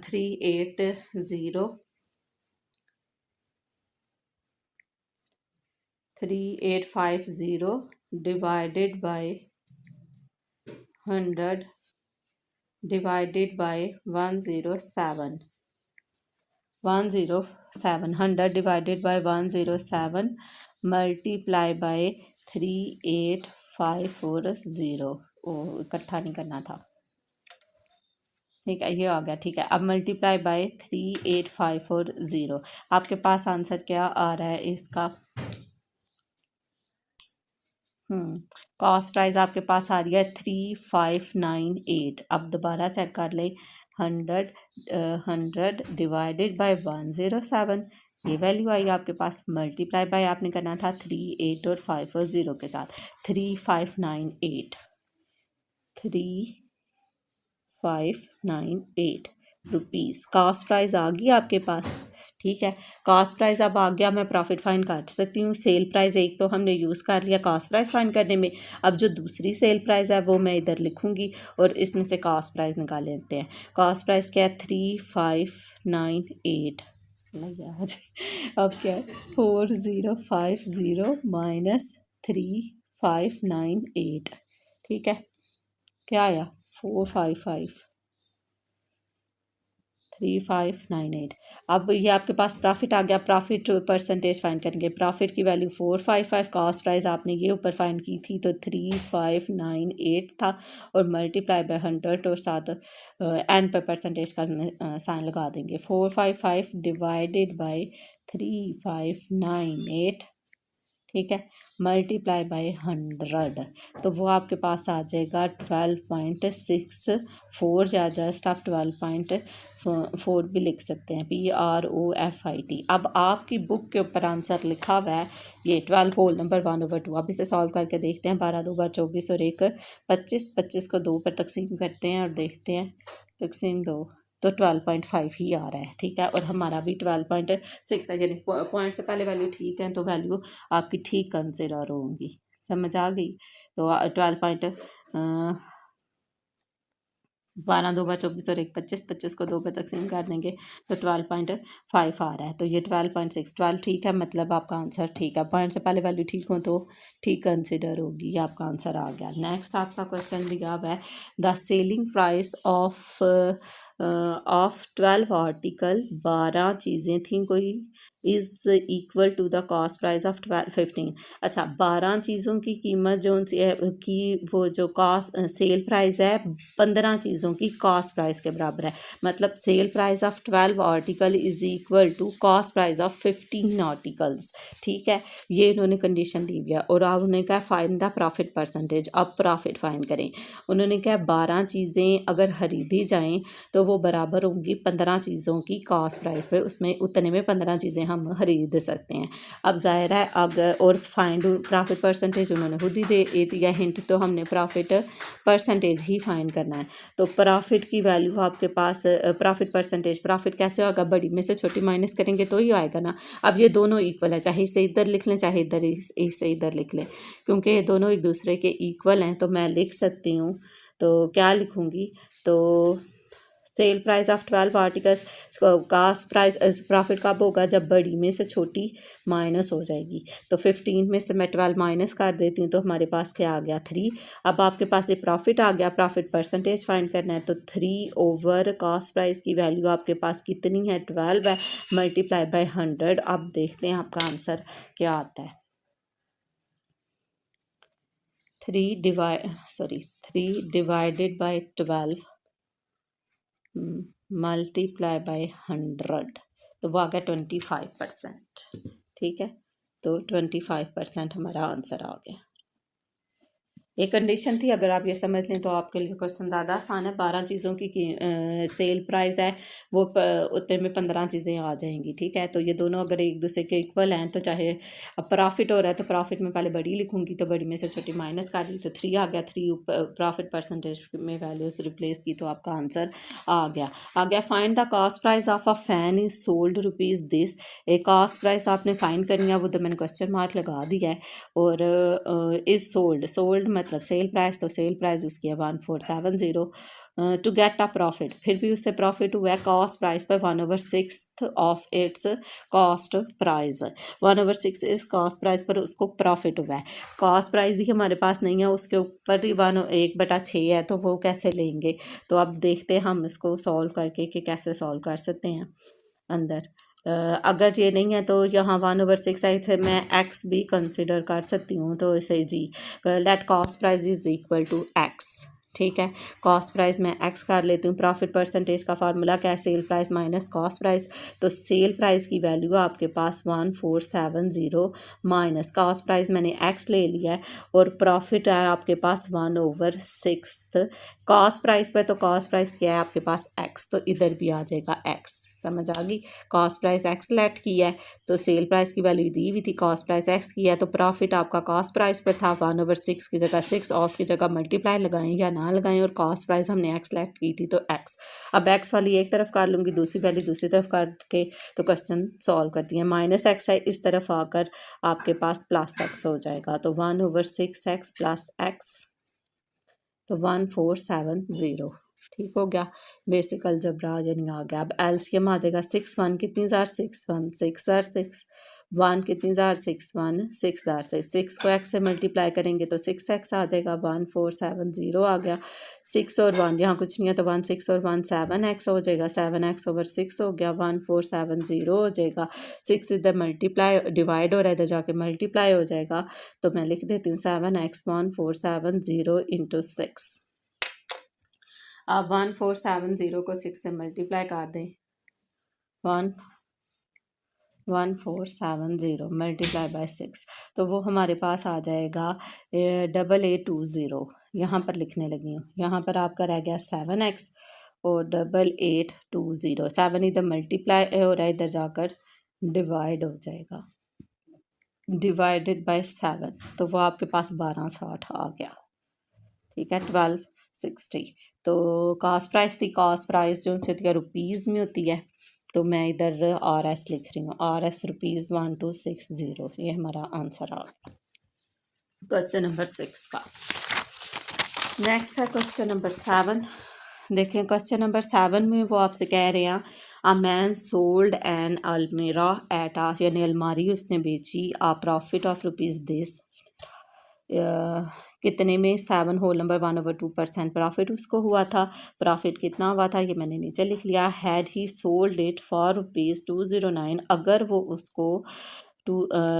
3850 divided by 100 divided by 107 100 divided by 107 multiply by 3850। ओ इकट्ठा नहीं करना था। ठीक है ये आ गया। ठीक है अब मल्टीप्लाई बाय 3850 आपके पास आंसर क्या आ रहा है इसका। कॉस्ट प्राइस आपके पास आ रही है 3598। अब दोबारा चेक कर ले 100 100 डिवाइडेड बाय 107, ये वैल्यू आई आपके पास। मल्टीप्लाई बाय आपने करना था 3, 8 और 5 और 0 के साथ, 3598 रुपीज़ कॉस्ट प्राइस आ गई आपके पास। ठीक है, कॉस्ट प्राइस अब आ गया, मैं प्रॉफिट फाइंड कर सकती हूँ। सेल प्राइस एक तो हमने यूज़ कर लिया कॉस्ट प्राइस फाइंड करने में, अब जो दूसरी सेल प्राइस है वो मैं इधर लिखूँगी और इसमें से कॉस्ट प्राइस निकाल लेते हैं। कॉस्ट प्राइस क्या है 3598, अब क्या है 4050 माइनस 3598, ठीक है, क्या आया 4553598। अब ये आपके पास प्रॉफिट आ गया, प्रॉफिट परसेंटेज फाइंड करेंगे। प्रॉफिट की वैल्यू 455, कॉस्ट प्राइस आपने ये ऊपर फाइंड की थी तो 3598 था, और मल्टीप्लाई बाय 100 और साथ एंड पर परसेंटेज का साइन लगा देंगे। 455 डिवाइडेड बाय 3598, ठीक है, मल्टीप्लाई बाय 100, तो वो आपके पास आ जाएगा 12.64, या जस्ट आप 12.4 भी लिख सकते हैं, PROFIT। अब आपकी बुक के ऊपर आंसर लिखा हुआ है ये 12 होल नंबर 1/2। अब इसे सॉल्व करके देखते हैं। 12 2 बार 24 और 1 25, 25 को 2 पर तकसीम करते हैं और देखते हैं, तकसीम 2 तो 12.5 ही आ रहा है। ठीक है, और हमारा भी 12.6 है, यानी पॉइंट से पहले वैल्यू ठीक है तो वैल्यू आपकी ठीक कंसिडर होंगी। समझ आ गई? तो 12 2 बार 24 और 1 25, 25 को 2 पर तकसीम कर देंगे तो 12.5 आ रहा है। तो ये 12.6, 12 ठीक है, मतलब आपका आंसर ठीक है। पॉइंट से पहले वैल्यू ठीक हो तो ठीक कंसिडर होगी, ये आपका आंसर आ गया। नेक्स्ट आपका क्वेश्चन दिया हुआ है, the selling price of 12 article, 12 चीज़ें थी कोई, is equal to the cost price of 15। अच्छा, 12 चीज़ों की कीमत जो की वो जो कॉस्ट सेल प्राइस है 15 चीज़ों की कॉस्ट प्राइस के बराबर है। मतलब sell price of 12 article is equal to cost price of 15 articles. ठीक है, ये इन्होंने कंडीशन दी हुई है। और अब उन्होंने कहा फाइंड द प्रॉफिट परसेंटेज, अब प्रॉफिट फाइंड करें। उन्होंने कहा 12 चीज़ें अगर खरीदी जाएँ तो वो बराबर होंगी 15 चीज़ों की कॉस्ट प्राइस पे, उसमें उतने में 15 चीज़ें हम खरीद सकते हैं। अब ज़ाहिर है अगर और फाइंड प्रॉफिट परसेंटेज उन्होंने खुद ही दे दिया हिंट, तो हमने प्रॉफिट परसेंटेज ही फाइंड करना है। तो प्रॉफिट की वैल्यू आपके पास प्रॉफिट परसेंटेज, प्रॉफिट कैसे होगा, बड़ी में से छोटी माइनस करेंगे तो ही आएगा ना। अब ये दोनों इक्वल है, चाहे इसे इधर लिख लें चाहे इधर इसे इधर लिख लें, क्योंकि ये दोनों एक दूसरे के इक्वल हैं। तो मैं लिख सकती हूँ, तो क्या लिखूँगी, तो cell price of 12 articles, cost price profit कब होगा, जब बड़ी में से छोटी माइनस हो जाएगी। तो 15 में से मैं 12 माइनस कर देती हूँ तो हमारे पास क्या आ गया 3। अब आपके पास ये प्रॉफिट आ गया, प्रॉफिट परसेंटेज फाइंड करना है। तो 3 ओवर कास्ट प्राइस की वैल्यू आपके पास कितनी है 12 है, मल्टीप्लाई बाय 100। अब देखते हैं आपका आंसर क्या आता है। 3 डिवाइडेड बाय 12 मल्टीप्लाई बाय 100, तो वो आ गया 25%। ठीक है, तो 25% हमारा आंसर आ गया। एक कंडीशन थी, अगर आप ये समझ लें तो आपके लिए क्वेश्चन ज़्यादा आसान है। 12 चीज़ों की सेल प्राइस है, वो उतने में 15 चीज़ें आ जाएंगी। ठीक है, तो ये दोनों अगर एक दूसरे के इक्वल हैं तो चाहे अब प्रॉफिट हो रहा है तो प्रॉफिट में पहले बड़ी लिखूंगी, तो बड़ी में से छोटी माइनस कर दी तो 3 आ गया। 3 प्रॉफिट परसेंटेज में वैल्यूज रिप्लेस की तो आपका आंसर आ गया। Find the cost price of a fan is sold rupees this. एक कॉस्ट प्राइस आपने फाइंड करनी है, वो तो मैंने क्वेश्चन मार्क लगा दिया है। और इज सोल्ड मतलब सेल प्राइस, तो सेल प्राइस उसकी है 1470। टू गेट अ प्रॉफिट, फिर भी उससे प्रॉफिट हुआ है कॉस्ट प्राइस पर 1/6 ऑफ इट्स कॉस्ट प्राइस। 1/6 इस कॉस्ट प्राइस पर उसको प्रॉफिट हुआ है। कॉस्ट प्राइस ही हमारे पास नहीं है, उसके ऊपर ही 1/6 है, तो वो कैसे लेंगे। तो अब देखते हैं हम इसको सॉल्व करके कि कैसे सॉल्व कर सकते हैं। अंदर अगर ये नहीं है तो यहाँ 1/6 आई थे, मैं एक्स भी कंसिडर कर सकती हूँ। तो इसे जी let cost price is equal to x. ठीक है। कॉस्ट प्राइस मैं एक्स कर लेती हूँ। प्रॉफिट परसेंटेज का फार्मूला क्या है, sale price minus cost price. तो सेल प्राइस की वैल्यू आपके पास 1470 माइनस कॉस्ट प्राइस मैंने एक्स ले लिया है और प्रॉफिट है आपके पास 1/6 कॉस्ट प्राइस पर। तो कॉस्ट प्राइस क्या है आपके पास एक्स, तो इधर भी आ जाएगा एक्स। समझ आ गई। कॉस्ट प्राइस एक्स लेट की है तो सेल प्राइस की वैल्यू दी हुई थी, कॉस्ट प्राइस एक्स की है तो प्रॉफिट आपका कॉस्ट प्राइस पर था। 1/6 की जगह 6 ऑफ की जगह मल्टीप्लाई लगाएं या ना लगाएं और कॉस्ट प्राइस हमने एक्स लेट की थी तो एक्स। अब एक्स वाली एक तरफ कर लूँगी, दूसरी वैल्यू दूसरी तरफ करके तो क्वेश्चन सॉल्व करती हैं। माइनस एक्स है, इस तरफ आकर आपके पास प्लस एक्स हो जाएगा। तो 1/6 एक्स प्लस एक्स, तो 1470। ठीक हो गया। बेसिक अलजबरा यानी आ गया। अब एलसीएम आ जाएगा 6 1 कितनी जार 6 1 6 जार 6 1 कितनी जार 6 1 6 जार 6 को एक्स से मल्टीप्लाई करेंगे तो 6x आ जाएगा। 1470 आ गया। 6 और 1 यहाँ कुछ नहीं है तो 1 6 और 1 7x हो जाएगा। 7x/6 हो गया। 1470 हो जाएगा। 6 इधर मल्टीप्लाई डिवाइड हो रहा है, इधर जाके मल्टीप्लाई हो जाएगा। तो मैं लिख देती हूँ 7x 1470 इंटू 6। अब 1470 को 6 से मल्टीप्लाई कर दें। 1470 मल्टीप्लाई बाय 6 तो वो हमारे पास आ जाएगा 8820। यहाँ पर लिखने लगी हूँ, यहाँ पर आपका रह गया 7x और 8820। 7 इधर मल्टीप्लाई हो रहा है, इधर जाकर डिवाइड हो जाएगा, डिवाइडेड बाय 7 तो वो आपके पास 1260 आ गया। ठीक है। 1260। तो कॉस्ट प्राइस थी, कॉस्ट प्राइस जो से रुपीज़ में होती है तो मैं इधर RS लिख रही हूँ। RS ₹1260। ये हमारा आंसर आ गया क्वेश्चन नंबर 6 का। नेक्स्ट है क्वेश्चन नंबर 7। देखें क्वेश्चन नंबर 7 में वो आपसे कह रहे हैं अ मैन सोल्ड एन अलमीरा एट आ, यानी अलमारी उसने बेची, आ प्रॉफिट ऑफ रुपीज़ दिस कितने में 7 होल नंबर 1/2% प्रॉफिट उसको हुआ था। प्रॉफिट कितना हुआ था ये मैंने नीचे लिख लिया। Had he sold it for ₹209, अगर वो उसको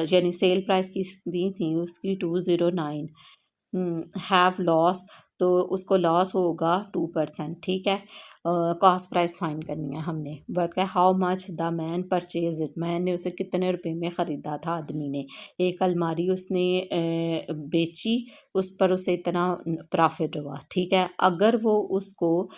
यानी सेल प्राइस की दी थी उसकी 209, हैव लॉस तो उसको लॉस होगा 2%। ठीक है। कॉस्ट प्राइस फाइंड करनी है हमने। वर्क है how much the man purchase it, man ने उसे कितने रुपए में ख़रीदा था। आदमी ने एक अलमारी उसने बेची, उस पर उसे इतना प्रॉफिट हुआ। ठीक है। अगर वो उसको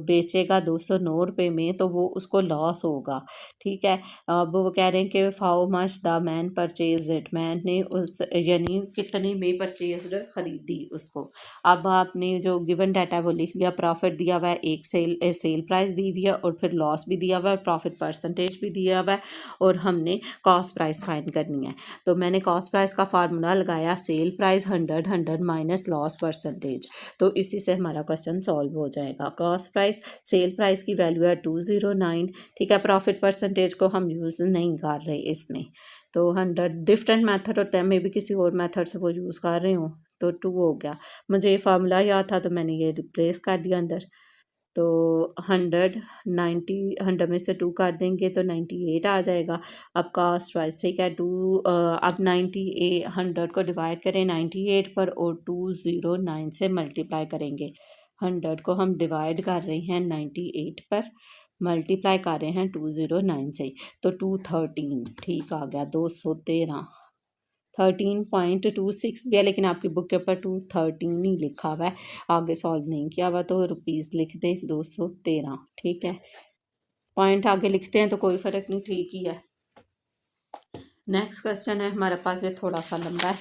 बेचेगा 209 रुपये में तो वो उसको लॉस होगा। ठीक है। अब वो कह रहे हैं कि how much the man purchase it, man ने उस यानी कितने में परचेज खरीदी उसको। अब आपने जो गिवन डाटा है वो लिख लिया। प्रॉफिट दिया हुआ है, एक सेल प्राइस दी हुई है और फिर लॉस भी दिया हुआ है, प्रॉफिट परसेंटेज भी दिया हुआ है और हमने कॉस्ट प्राइस फाइंड करनी है। तो मैंने कॉस्ट प्राइस का फार्मूला लगाया, sale price 100 minus loss percentage. तो इसी से हमारा क्वेश्चन सॉल्व हो जाएगा। कॉस्ट प्राइस, सेल प्राइस की वैल्यू है 209। ठीक है। प्रॉफिट परसेंटेज को हम यूज़ नहीं कर रहे इसमें, तो 100 डिफरेंट मेथड होता है, मे भी किसी और मेथड से वो यूज़ कर रहे हो। तो 2 हो गया। मुझे ये फार्मूला याद था तो मैंने ये रिप्लेस कर दिया अंदर। तो 100 में से 2 कर देंगे तो 98 आ जाएगा। अब कॉस्ट प्राइस ठीक है। अब 100 को डिवाइड करें 98 पर और 209 से मल्टीप्लाई करेंगे। 100 को हम डिवाइड कर रहे हैं 98 पर, मल्टीप्लाई कर रहे हैं 209 से, तो 213 ठीक आ गया। 213 13.26 भी है लेकिन आपकी बुक के ऊपर 213 ही लिखा हुआ है, आगे सॉल्व नहीं किया हुआ, तो रुपीज़ लिख दे 213। ठीक है। पॉइंट आगे लिखते हैं तो कोई फ़र्क नहीं, ठीक ही है। नेक्स्ट क्वेश्चन है हमारे पास, ये थोड़ा सा लंबा है,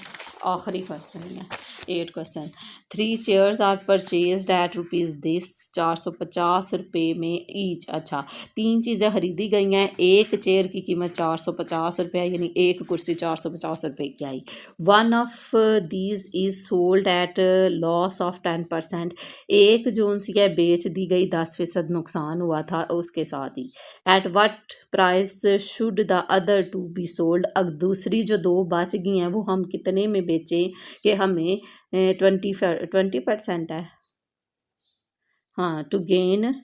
आखिरी क्वेश्चन है। 8 question. 3 chairs are purchased at rupees this, 450 रुपये में ईच। अच्छा, 3 चीज़ें खरीदी गई हैं, एक चेयर की कीमत 450 रुपये यानी एक कुर्सी 450 रुपये की आई। One of these is sold at loss of 10%, एक जो सी है बेच दी गई 10% नुकसान हुआ था उसके साथ ही। At what price should the other two be sold, अब दूसरी जो 2 बच गई हैं वो हम कितने में बेचें कि हमें 20% है, हाँ, टू गेन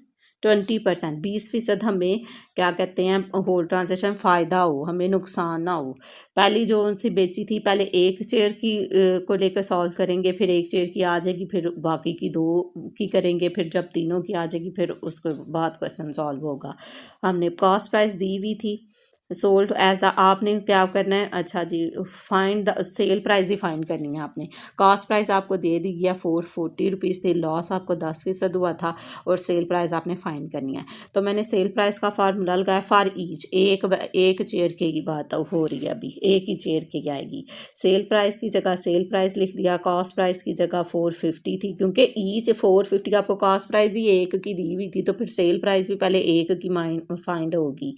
20%, 20% हमें क्या कहते हैं होल ट्रांजेक्शन फ़ायदा हो, हमें नुकसान ना हो। पहली जो उनसे बेची थी, पहले एक चेयर की को लेकर सॉल्व करेंगे, फिर एक चेयर की आ जाएगी, फिर बाकी की दो की करेंगे, फिर जब तीनों की आ जाएगी फिर उसके बाद क्वेश्चन सॉल्व होगा। हमने कॉस्ट प्राइस दी हुई थी, सोल्ड एज द, आपने क्या करना है, अच्छा जी, फाइंड द सेल प्राइस ही फाइंड करनी है आपने। कॉस्ट प्राइस आपको दे दी गया 440 रुपीज़ थी, लॉस आपको 10% हुआ था, और सेल प्राइस आपने फाइंड करनी है। तो मैंने सेल प्राइस का फार्मूला लगाया फॉर ईच, एक चेयर की बात हो रही है अभी, एक ही चेयर की आएगी। सेल प्राइस की जगह सेल प्राइस लिख दिया, कॉस्ट प्राइस की जगह 450 थी, क्योंकि ईच 450, आपको कॉस्ट प्राइस ही एक की दी हुई थी, तो फिर सेल प्राइस भी पहले एक की फाइंड होगी।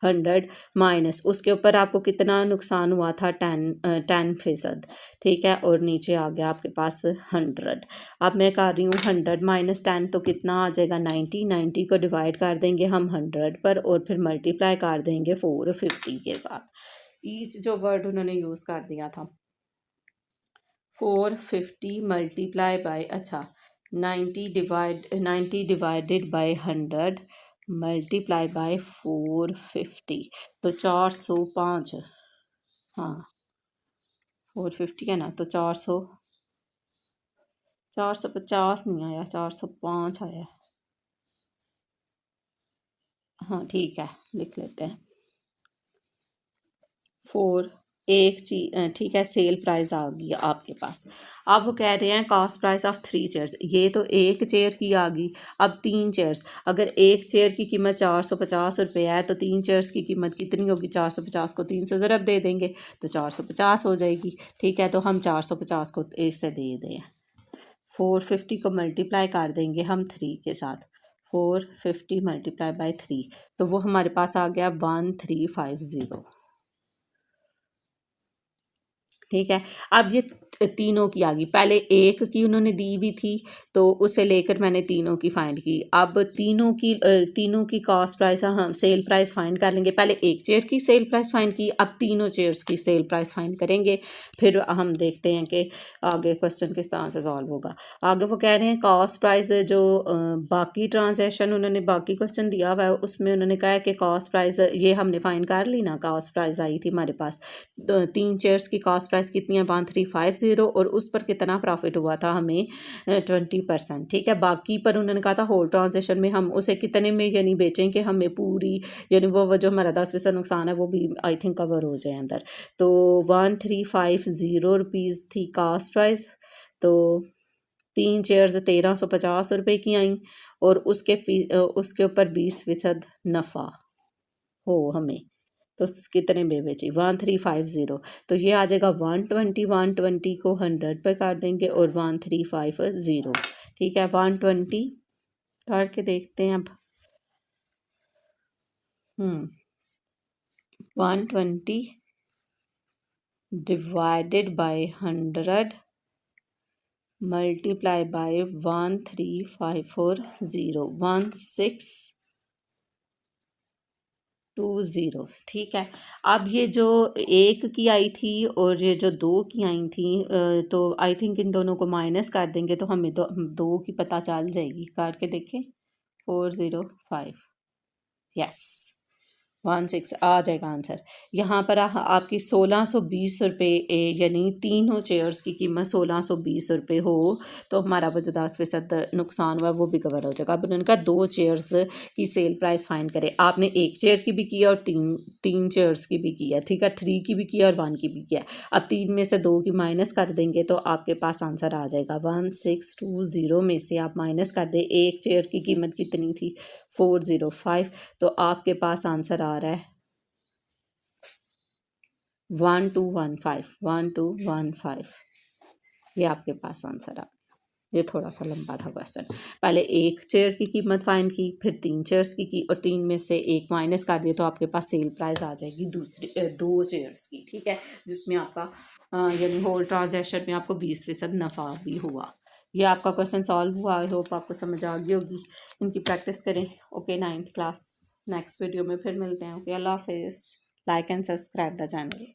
100 माइनस उसके ऊपर आपको कितना नुकसान हुआ था, 10%, ठीक है, और नीचे आ गया आपके पास 100। अब मैं कर रही हूँ 100 माइनस 10, तो कितना आ जाएगा 90। 90 को डिवाइड कर देंगे हम 100 पर, और फिर मल्टीप्लाई कर देंगे 450 के साथ। ईच जो वर्ड उन्होंने यूज़ कर दिया था 450 मल्टीप्लाई बाय, अच्छा 90 डिवाइडेड बाय 100 मल्टीप्लाई बाय 450, तो 405, हाँ 450 है ना, तो 450 नहीं आया, 405 आया। हाँ ठीक है, लिख लेते हैं। 4 एक चीज, ठीक है, सेल प्राइस आ गई आपके पास। अब वो कह रहे हैं कॉस्ट प्राइस ऑफ 3 चेयर्स, ये तो एक चेयर की आ गई। अब 3 चेयर्स, अगर एक चेयर की कीमत 450 रुपये है, तो 3 चेयर्स की कीमत कितनी होगी, 450 को 3 से ज़रब दे देंगे तो 450 हो जाएगी। ठीक है, तो हम 450 को इससे दे दें, 450 को मल्टीप्लाई कर देंगे हम 3 के साथ, 450 मल्टीप्लाई बाय 3, तो वो हमारे पास आ गया 1350। ठीक है, अब ये तीनों की आ गई, पहले एक की उन्होंने दी हुई थी, तो उसे लेकर मैंने तीनों की फाइंड की। अब तीनों की कॉस्ट प्राइस हम सेल प्राइस फाइंड कर लेंगे। पहले एक चेयर की सेल प्राइस फाइंड की, अब तीनों चेयर्स की सेल प्राइस फाइंड करेंगे, फिर हम देखते हैं कि आगे क्वेश्चन किस तरह से सॉल्व होगा। आगे वो कह रहे हैं कॉस्ट प्राइस जो बाकी ट्रांजेक्शन उन्होंने बाकी क्वेश्चन दिया हुआ है, उसमें उन्होंने कहा है कि कॉस्ट प्राइस ये हमने फाइंड कर ली ना, कॉस्ट प्राइस आई थी हमारे पास, 3 चेयर्स की कॉस्ट प्राइस कितनी है 1350, और उस पर कितना प्रॉफिट हुआ था हमें 20%। ठीक है, बाकी पर उन्होंने कहा था होल ट्रांजेक्शन में हम उसे कितने में यानी बेचेंगे, हमें पूरी यानी वो जो हमारा 10% नुकसान है वो भी आई थिंक कवर हो जाए अंदर। तो 1350 रुपीज़ थी कॉस्ट प्राइस, तो 3 चेयर्स 1350 रुपये की आई, और उसके ऊपर 20% नफ़ा हो हमें, तो कितने में बेची 1350, तो ये आ जाएगा 120 को 100 पे काट देंगे और 1350। ठीक है, 120 काट के देखते हैं अब। 120 डिवाइडेड बाय 100 मल्टीप्लाई बाय 13540, 1620। ठीक है, अब ये जो एक की आई थी और ये जो दो की आई थी, तो आई थिंक इन दोनों को माइनस कर देंगे तो हमें दो की पता चल जाएगी, करके देखें 405, यस 16 आ जाएगा आंसर। यहाँ पर आपकी 1620 रुपये, यानी तीनों चेयर्स की कीमत 1620 रुपये हो, तो हमारा वो जो 10% नुकसान हुआ वो भी कवर हो जाएगा। अब उन्होंने कहा 2 चेयर्स की सेल प्राइस फाइंड करें, आपने एक चेयर की भी किया और तीन चेयर्स की भी किया, ठीक है, 3 की भी किया और 1 की भी किया। अब 3 में से 2 की माइनस कर देंगे तो आपके पास आंसर आ जाएगा 1620 में से आप माइनस कर दें, एक चेयर की कीमत कितनी थी 405, तो आपके पास आंसर आ रहा है 1215। ये आपके पास आंसर आ गया। ये थोड़ा सा लंबा था क्वेश्चन, पहले एक चेयर की कीमत फाइंड की, फिर 3 चेयर्स की और 3 में से एक माइनस कर दिया तो आपके पास सेल प्राइस आ जाएगी दूसरी 2 चेयर्स की। ठीक है, जिसमें आपका यानी होल ट्रांजेक्शन में आपको 20% नफ़ा भी हुआ। ये आपका क्वेश्चन सॉल्व हुआ, आई होप आपको समझ आ गई होगी। इनकी प्रैक्टिस करें। Okay, 9th class next video में फिर मिलते हैं। ओके, अल्लाह हाफिज़। Like and subscribe the channel.